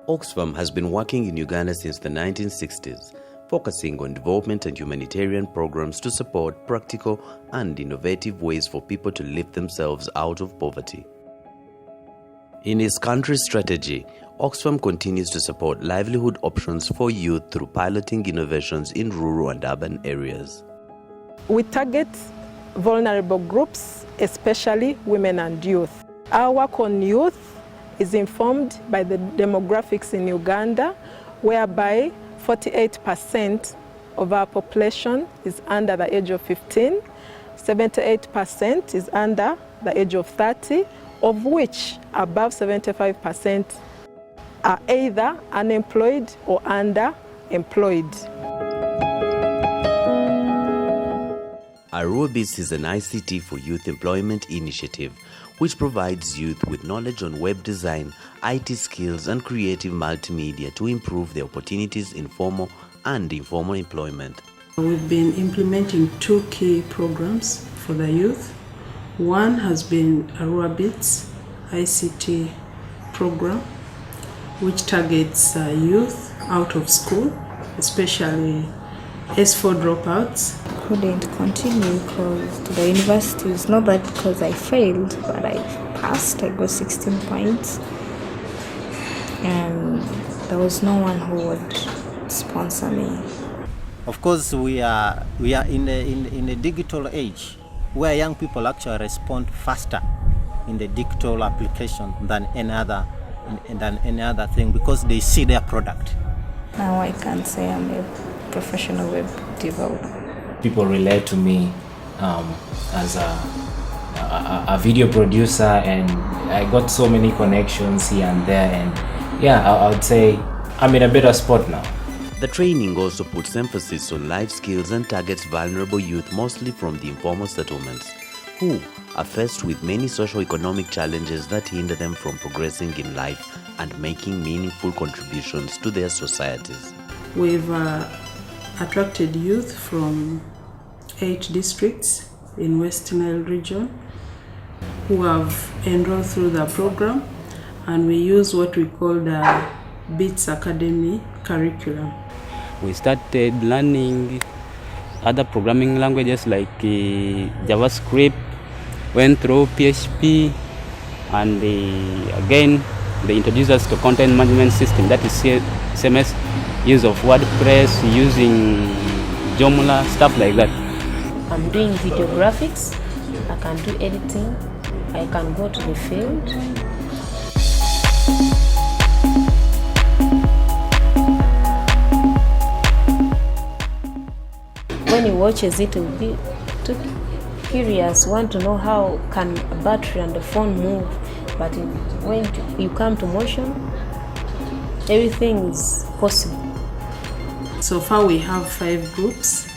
OXFAM has been working in Uganda since the 1960s, focusing on development and humanitarian programs to support practical and innovative ways for people to lift themselves out of poverty. In its country's strategy, OXFAM continues to support livelihood options for youth through piloting innovations in rural and urban areas. We target vulnerable groups, especially women and youth. Our work on youth is informed by the demographics in Uganda, whereby 48% of our population is under the age of 15, 78% is under the age of 30, of which above 75% are either unemployed or underemployed. Arubis is an ICT for Youth Employment initiative which provides youth with knowledge on web design, IT skills and creative multimedia to improve their opportunities in formal and informal employment. We've been implementing two key programs for the youth. One has been Arubis ICT program, which targets youth out of school, especially S4 dropouts. Couldn't continue because the university is not that because I failed, but I passed. I got 16 points, and there was no one who would sponsor me. Of course, we are in a digital age where young people actually respond faster in the digital application than any other thing because they see their product. Now I can say I'm a professional web developer. People relate to me as a video producer, and I got so many connections here and there, and yeah, I would say I'm in a better spot now. The training also puts emphasis on life skills and targets vulnerable youth mostly from the informal settlements, who are faced with many socio-economic challenges that hinder them from progressing in life and making meaningful contributions to their societies. We've attracted youth from 8 districts in West Nile region who have enrolled through the program, and we use what we call the BITS Academy curriculum. We started learning other programming languages like JavaScript, went through PHP, and again they introduced us to content management system, that is CMS, use of WordPress, using Joomla, stuff like that. I'm doing video graphics, I can do editing, I can go to the field. When he watches it, he will be too curious, want to know how can a battery and the phone move, but when you come to motion, everything is possible. So far we have 5 groups,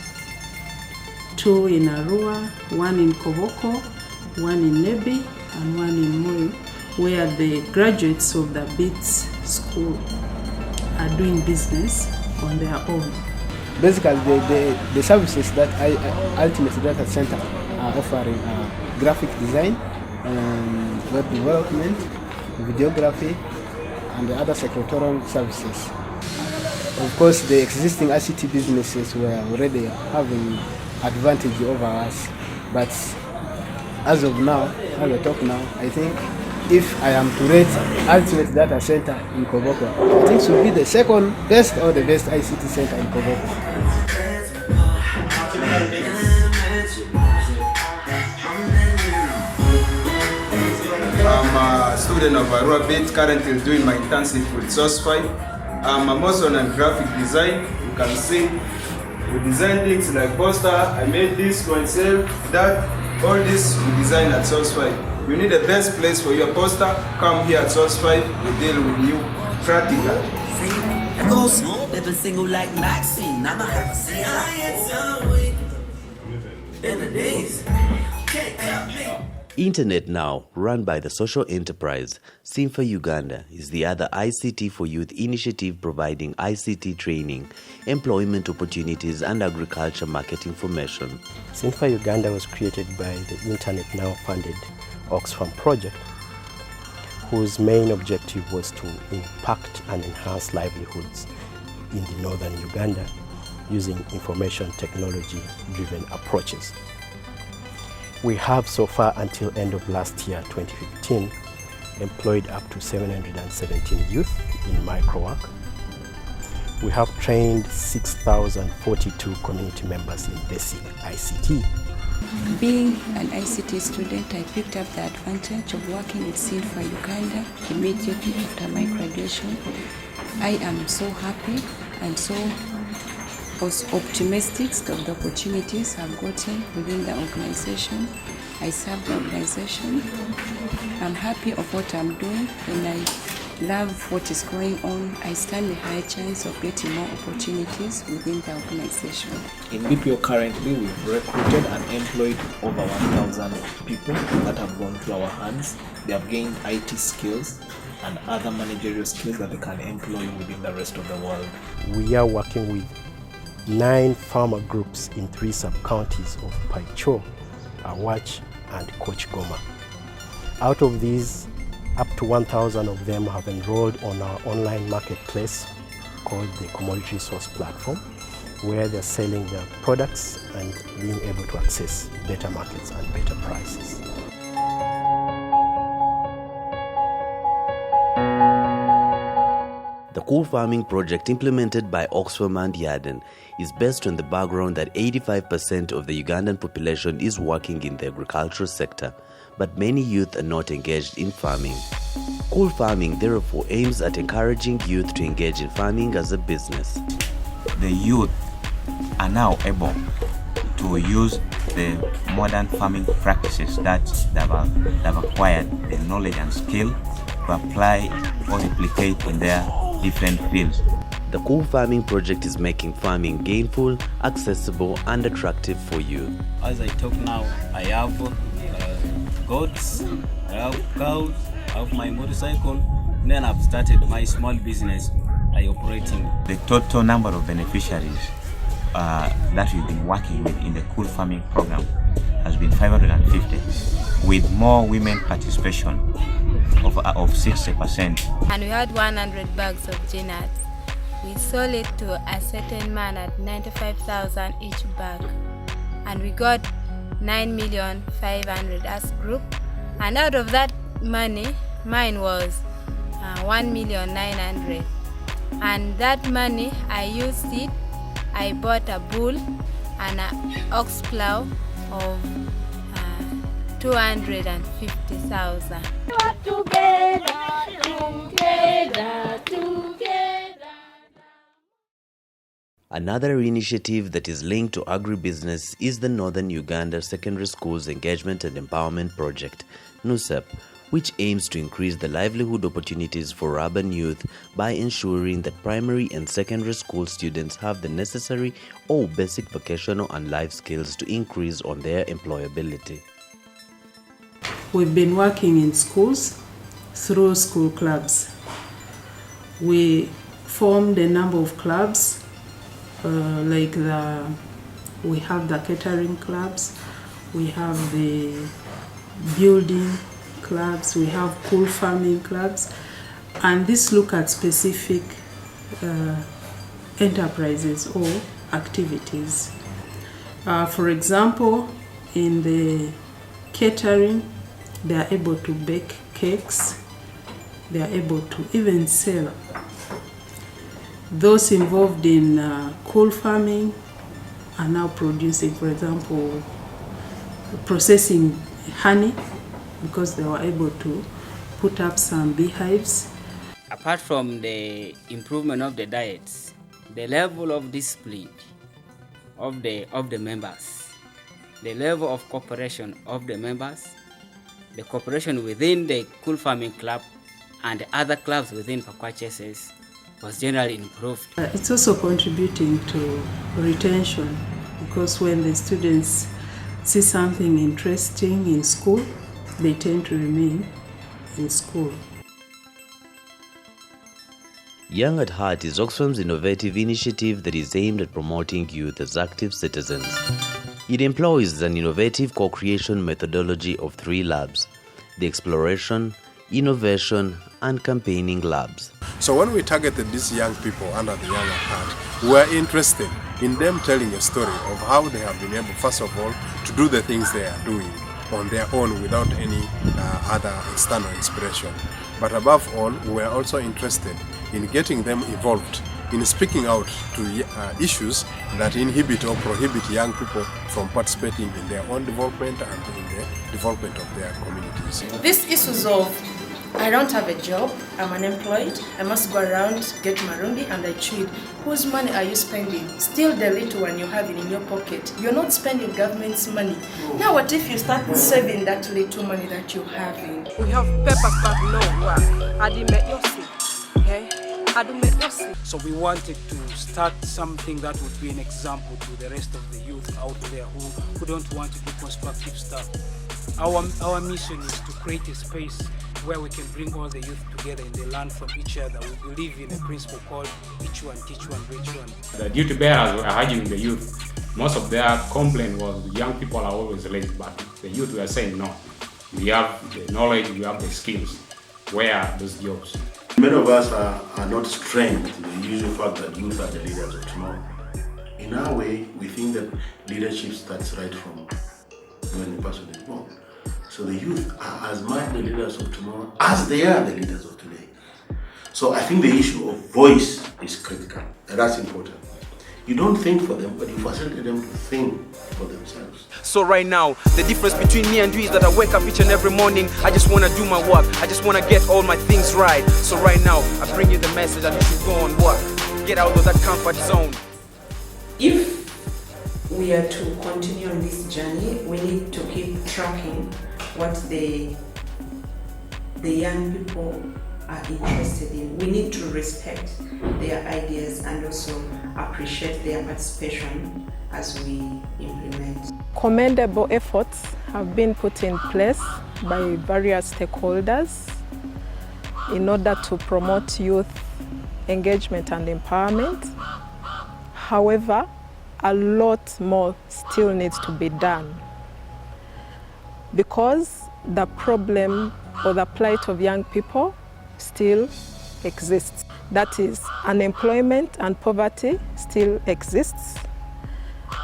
2 in Arua, 1 in Koboko, 1 in Nebi, and 1 in Moyo, where the graduates of the BITS school are doing business on their own. Basically, the services that Ultimate Data Center are offering are graphic design, web development, videography, and the other secretarial services. Of course, the existing ICT businesses were already having advantage over us, but as of now, as I talk now, I think if I am to rate Ultimate Data Center in Koboko, I think it should be the second best or the best ICT center in Koboko. I'm a student of Arubis, currently doing my internship with Source 5. I'm also on graphic design. You can see we design things like poster. I made this myself, that, all this we design at Source 5. You need the best place for your poster, come here at Source 5, we deal with you practical. Single like Maxine, I'm a happy in the days. Internet Now, run by the social enterprise Simfa Uganda, is the other ICT for Youth initiative providing ICT training, employment opportunities and agriculture market information. Simfa Uganda was created by the Internet Now funded OXFAM project, whose main objective was to impact and enhance livelihoods in the Northern Uganda using information technology-driven approaches. We have so far until end of last year, 2015, employed up to 717 youth in microwork. We have trained 6,042 community members in basic ICT. Being an ICT student, I picked up the advantage of working with SINFA Uganda immediately after my graduation. I am so happy and so optimistic of the opportunities I've gotten within the organization. I serve the organization. I'm happy of what I'm doing, and I love what is going on. I stand a high chance of getting more opportunities within the organization. In BPO currently, we've recruited and employed over 1,000 people that have gone through our hands. They have gained IT skills and other managerial skills that they can employ within the rest of the world. We are working with 9 farmer groups in 3 sub-counties of Paicho, Awach and Kochgoma. Out of these, up to 1,000 of them have enrolled on our online marketplace called the Commodity Source Platform, where they're selling their products and being able to access better markets and better prices. The cool farming project implemented by OXFAM and Yarden is based on the background that 85% of the Ugandan population is working in the agricultural sector, but many youth are not engaged in farming. Cool farming therefore aims at encouraging youth to engage in farming as a business. The youth are now able to use the modern farming practices that they've acquired the knowledge and skill to apply or replicate in their different fields. The cool farming project is making farming gainful, accessible and attractive for youth. As I talk now, I have goats, I have cows, I have my motorcycle, and then I've started my small business by operating. The total number of beneficiaries that we've been working with in the cool farming program has been 550, with more women participation of 60%. And we had 100 bags of GNAT. We sold it to a certain man at 95,000 each bag, and we got 9,500,000 as group. And out of that money, mine was 1,900,000. And that money, I used it. I bought a bull and an ox plow of 250,000. Another initiative that is linked to agribusiness is the Northern Uganda Secondary Schools Engagement and Empowerment Project, NUSEP, which aims to increase the livelihood opportunities for urban youth by ensuring that primary and secondary school students have the necessary or basic vocational and life skills to increase on their employability. We've been working in schools through school clubs. We formed a number of clubs, we have the catering clubs, we have the building clubs, we have cool farming clubs, and this look at specific enterprises or activities. For example, in the catering, they are able to bake cakes, they are able to even sell. Those involved in cool farming are now producing, for example, processing honey, because they were able to put up some beehives. Apart from the improvement of the diets, the level of discipline of the members, the level of cooperation of the members, the cooperation within the cool farming club and other clubs within Pakwacheses was generally improved. It's also contributing to retention, because when the students see something interesting in school, they tend to remain in school. Young at Heart is OXFAM's innovative initiative that is aimed at promoting youth as active citizens. It employs an innovative co-creation methodology of 3 labs: the exploration, innovation and campaigning labs. So when we targeted these young people under the Young at Heart, we are interested in them telling a story of how they have been able, first of all, to do the things they are doing on their own without any other external inspiration. But above all, we are also interested in getting them involved in speaking out to issues that inhibit or prohibit young people from participating in their own development and in the development of their communities. These issues of I don't have a job, I'm unemployed, I must go around, get marundi and I cheat. Whose money are you spending? Still the little one you have it in your pocket. You're not spending government's money. Now what if you start saving that little money that you're having? We have papers but no work. Okay? So we wanted to start something that would be an example to the rest of the youth out there who don't want to do constructive stuff. Our mission is to create a space where we can bring all the youth together and they learn from each other. We believe in a principle called each one, teach one, reach one. The duty bearers were urging the youth. Most of their complaint was young people are always late, but the youth were saying no. We have the knowledge, we have the skills. Where are those jobs? Many of us are not trained to the usual fact that youth are the leaders of tomorrow. In our way, we think that leadership starts right from when the person is born. So the youth are as much the leaders of tomorrow as they are the leaders of today. So I think the issue of voice is critical, and that's important. You don't think for them, but you facilitate them to think for themselves. So right now, the difference between me and you is that I wake up each and every morning, I just want to do my work, I just want to get all my things right. So right now, I bring you the message that you should go and work, get out of that comfort zone. If we are to continue on this journey, we need to keep tracking what the young people are interested in. We need to respect their ideas and also appreciate their participation as we implement. Commendable efforts have been put in place by various stakeholders in order to promote youth engagement and empowerment. However, a lot more still needs to be done because the problem or the plight of young people still exists. That is, unemployment and poverty still exists,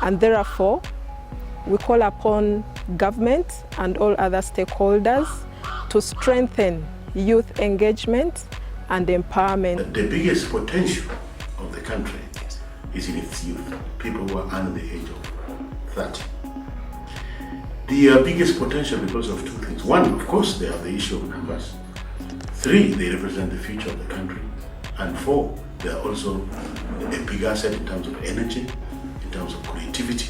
and therefore we call upon government and all other stakeholders to strengthen youth engagement and empowerment. The biggest potential of the country is in its youth, people who are under the age of 30. The biggest potential because of two things. One, of course, they have the issue of numbers. 3, they represent the future of the country. And 4, they are also a big asset in terms of energy, in terms of creativity,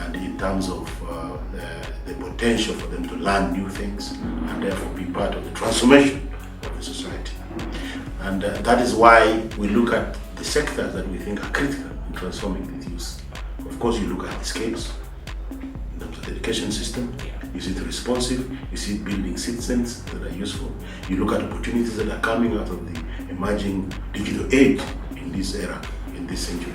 and in terms of the potential for them to learn new things and therefore be part of the transformation of the society. And that is why we look at the sectors that we think are critical in transforming these youth. Of course, you look at the skills in terms of the education system. Is it responsive? Is it building citizens that are useful? You look at opportunities that are coming out of the emerging digital age in this era, in this century.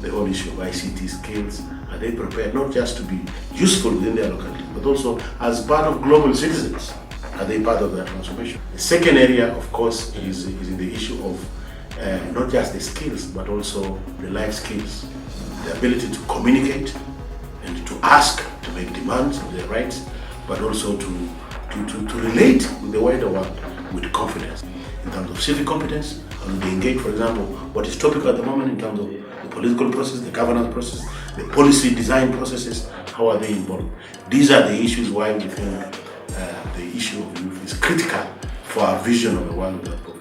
The whole issue of ICT skills, are they prepared not just to be useful within their locality, but also as part of global citizens? Are they part of that transformation? The second area, of course, is in the issue of not just the skills, but also the life skills. The ability to communicate and to ask, to make demands of their rights, but also to relate with the wider world with confidence. In terms of civic competence, how do they engage, for example, what is topical at the moment in terms of the political process, the governance process, the policy design processes, how are they involved? These are the issues why we think the issue of youth is critical for our vision of the world of